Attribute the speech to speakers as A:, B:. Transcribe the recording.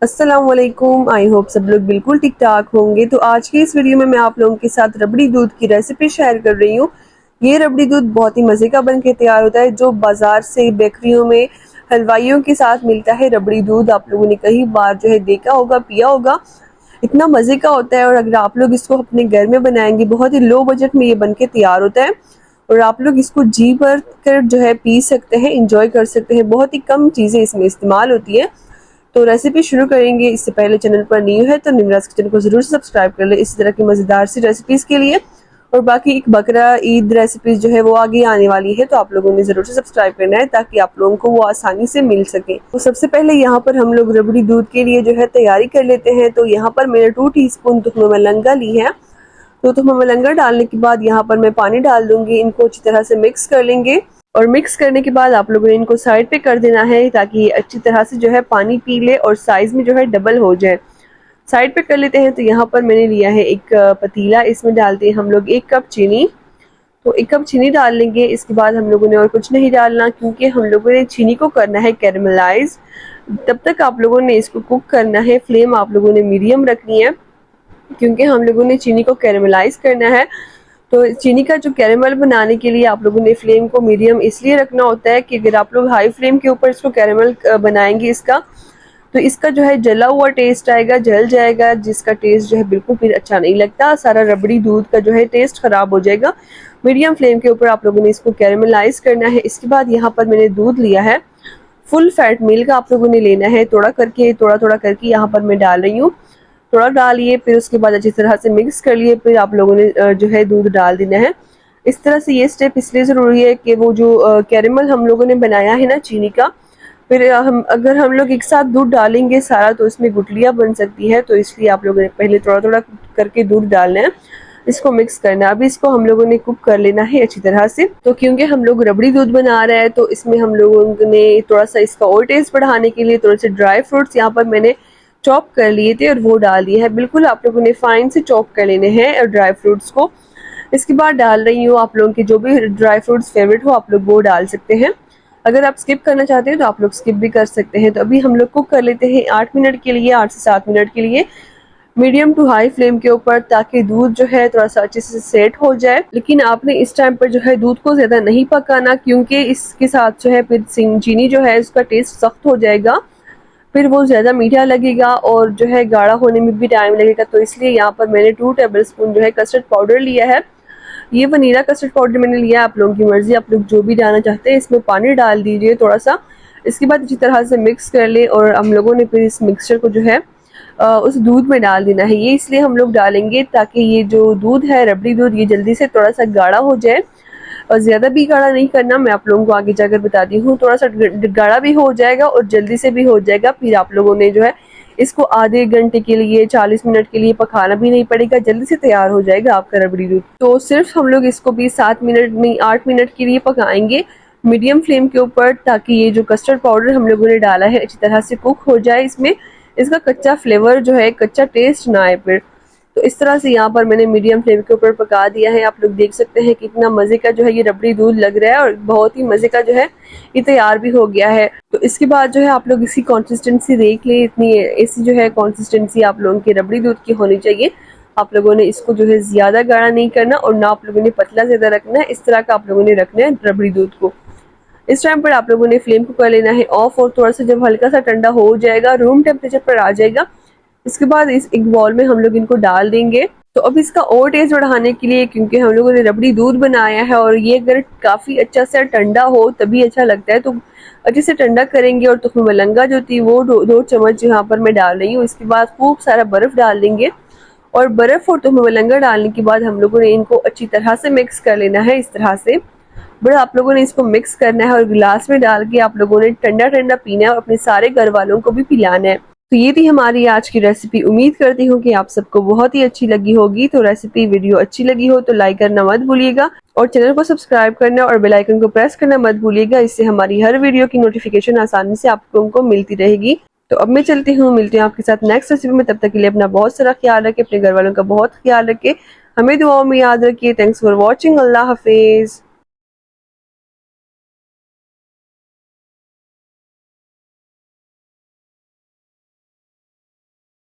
A: अस्सलाम वालेकुम। I hope सब लोग बिल्कुल ठीक ठाक होंगे। तो आज की इस वीडियो में मैं आप लोगों के साथ रबड़ी दूध की रेसिपी शेयर कर रही हूँ। ये रबड़ी दूध बहुत ही मज़े का बन के तैयार होता है, जो बाज़ार से बेकरियों में हलवाइयों के साथ मिलता है। रबड़ी दूध आप लोगों ने कई बार जो है देखा होगा, पिया होगा। इतना मज़े का होता है और अगर आप लोग इसको अपने घर में बनाएंगे, बहुत ही लो बजट में ये बन के तैयार होता है और आप लोग इसको जी भर कर जो है पी सकते हैं, इंजॉय कर सकते हैं। बहुत ही कम चीज़ें इसमें इस्तेमाल होती है। तो रेसिपी शुरू करेंगे। इससे पहले चैनल पर न्यू है तो निमराज किचन को जरूर सब्सक्राइब कर ले इसी तरह की मजेदार सी रेसिपीज के लिए। और बाकी एक बकरा ईद रेसिपीज जो है वो आगे आने वाली है, तो आप लोगों ने जरूर से सब्सक्राइब करना है ताकि आप लोगों को वो आसानी से मिल सके। तो सबसे पहले यहाँ पर हम लोग रबड़ी दूध के लिए जो है तैयारी कर लेते हैं। तो यहाँ पर मैंने 2 टीस्पून तुख्म मलंगा ली है। तो तुख्म मलंगा डालने के बाद यहाँ पर मैं पानी डाल दूंगी। इनको अच्छी तरह से मिक्स कर लेंगे और मिक्स करने के बाद आप लोगों ने इनको साइड पे कर देना है ताकि ये अच्छी तरह से जो है पानी पी ले और साइज में जो है डबल हो जाए। साइड पे कर लेते हैं। तो यहाँ पर मैंने लिया है एक पतीला, इसमें डालते हैं हम लोग 1 कप चीनी। तो 1 कप चीनी डाल लेंगे। इसके बाद हम लोगों ने और कुछ नहीं डालना, क्योंकि हम लोगों ने चीनी को करना है कैरमलाइज। तब तक आप लोगों ने इसको कुक करना है। फ्लेम आप लोगों ने मीडियम रखनी है, क्योंकि हम लोगों ने चीनी को कैरमलाइज करना है। तो चीनी का जो कैरेमल बनाने के लिए आप लोगों ने फ्लेम को मीडियम इसलिए रखना होता है कि अगर आप लोग हाई फ्लेम के ऊपर इसको कैरेमल बनाएंगे इसका, तो इसका जो है जला हुआ टेस्ट आएगा, जल जाएगा, जिसका टेस्ट जो है बिल्कुल फिर अच्छा नहीं लगता। सारा रबड़ी दूध का जो है टेस्ट खराब हो जाएगा। मीडियम फ्लेम के ऊपर आप लोगों ने इसको कैरेमलाइज करना है। इसके बाद यहाँ पर मैंने दूध लिया है, फुल फैट मिल्क आप लोगों ने लेना है। थोड़ा थोड़ा करके यहाँ पर मैं डाल रही हूँ। थोड़ा डालिए, फिर उसके बाद अच्छी तरह से मिक्स कर लिए, फिर आप लोगों ने जो है दूध डाल देना है। इस तरह से ये स्टेप इसलिए ज़रूरी है कि वो जो कैरेमल हम लोगों ने बनाया है ना चीनी का, फिर अगर हम लोग एक साथ दूध डालेंगे सारा तो इसमें गुठलियाँ बन सकती है। तो इसलिए आप लोगों ने पहले थोड़ा थोड़ा करके दूध डालना है, इसको मिक्स करना है। अभी इसको हम लोगों ने कुक कर लेना है अच्छी तरह से। तो क्योंकि हम लोग रबड़ी दूध बना रहे हैं तो इसमें हम लोगों ने थोड़ा सा इसका और टेस्ट बढ़ाने के लिए थोड़े से ड्राई फ्रूट्स यहाँ पर मैंने चॉप कर लिए थे और वो डाल दिए हैं। बिल्कुल आप लोगों ने फाइन से चॉप कर लेने हैं और ड्राई फ्रूट्स को। इसके बाद डाल रही हूँ, आप लोगों के जो भी ड्राई फ्रूट्स फेवरेट हो आप लोग वो डाल सकते हैं। अगर आप स्किप करना चाहते हैं तो आप लोग स्किप भी कर सकते हैं। तो अभी हम लोग कुक कर लेते हैं 8 मिनट के लिए, 8 से 7 मिनट के लिए, मीडियम टू हाई फ्लेम के ऊपर, ताकि दूध जो है थोड़ा सा अच्छे से सेट हो जाए। लेकिन आपने इस टाइम पर जो है दूध को ज्यादा नहीं पकाना, क्योंकि इसके साथ जो है फिर चीनी जो है उसका टेस्ट सख्त हो जाएगा, फिर वो ज़्यादा मीठा लगेगा और जो है गाढ़ा होने में भी टाइम लगेगा। तो इसलिए यहाँ पर मैंने 2 टेबलस्पून जो है कस्टर्ड पाउडर लिया है। ये वनीला कस्टर्ड पाउडर मैंने लिया है, आप लोगों की मर्जी, आप लोग जो भी डालना चाहते हैं। इसमें पानी डाल दीजिए थोड़ा सा। इसके बाद अच्छी तरह से मिक्स कर ले और हम लोगों ने फिर इस मिक्सचर को जो है उस दूध में डाल देना है। ये इसलिए हम लोग डालेंगे ताकि ये जो दूध है रबड़ी दूध, ये जल्दी से थोड़ा सा गाढ़ा हो जाए। और ज़्यादा भी गाढ़ा नहीं करना, मैं आप लोगों को आगे जाकर बताती हूँ। थोड़ा सा गाढ़ा भी हो जाएगा और जल्दी से भी हो जाएगा। फिर आप लोगों ने जो है इसको आधे घंटे के लिए, 40 मिनट के लिए पकाना भी नहीं पड़ेगा, जल्दी से तैयार हो जाएगा आपका रबड़ी दूध। तो सिर्फ हम लोग इसको भी 7 मिनट नहीं 8 मिनट के लिए पकाएंगे मीडियम फ्लेम के ऊपर, ताकि ये जो कस्टर्ड पाउडर हम लोगों ने डाला है अच्छी तरह से कुक हो जाए। इसमें इसका कच्चा फ्लेवर जो है, कच्चा टेस्ट ना आए फिर। तो इस तरह से यहाँ पर मैंने मीडियम फ्लेम के ऊपर पका दिया है। आप लोग देख सकते हैं कितना मज़े का जो है ये रबड़ी दूध लग रहा है और बहुत ही मज़े का जो है ये तैयार भी हो गया है। तो इसके बाद जो है आप लोग इसकी कंसिस्टेंसी देख ले, इतनी ऐसी जो है कंसिस्टेंसी आप लोगों की रबड़ी दूध की होनी चाहिए। आप लोगों ने इसको जो है ज़्यादा गाढ़ा नहीं करना और ना आप लोगों ने पतला ज़्यादा रखना है। इस तरह का आप लोगों ने रखना है रबड़ी दूध को। इस टाइम पर आप लोगों ने फ्लेम को कर लेना है ऑफ, और थोड़ा सा जब हल्का सा ठंडा हो जाएगा, रूम टेम्परेचर पर आ जाएगा, इसके बाद इस एक बॉल में हम लोग इनको डाल देंगे। तो अब इसका और टेस्ट बढ़ाने के लिए, क्योंकि हम लोगों ने रबड़ी दूध बनाया है और ये अगर काफ़ी अच्छा से ठंडा हो तभी अच्छा लगता है, तो अच्छे से ठंडा करेंगे। और तुख्म मलंगा जो थी वो 2 चम्मच यहाँ पर मैं डाल रही हूँ। इसके बाद खूब सारा बर्फ़ डाल देंगे और बर्फ़ और तुख्म मलंगा डालने के बाद हम लोगों ने इनको अच्छी तरह से मिक्स कर लेना है। इस तरह से बड़ा आप लोगों ने इसको मिक्स करना है और गिलास में डाल के आप लोगों ने ठंडा ठंडा पीना है और अपने सारे घर वालों को भी पिलाना है। तो ये थी हमारी आज की रेसिपी। उम्मीद करती हूँ कि आप सबको बहुत ही अच्छी लगी होगी। तो रेसिपी वीडियो अच्छी लगी हो तो लाइक करना मत भूलिएगा और चैनल को सब्सक्राइब करना और बेल आइकन को प्रेस करना मत भूलिएगा। इससे हमारी हर वीडियो की नोटिफिकेशन आसानी से आप लोगों को मिलती रहेगी। तो अब मैं चलती हूँ, मिलती हूँ आपके साथ नेक्स्ट रेसिपी में। तब तक के लिए अपना बहुत सारा ख्याल रखें, अपने घर वालों का बहुत ख्याल रखें, हमें दुआओं में याद रखिए। Thanks for watching. Allah Hafiz.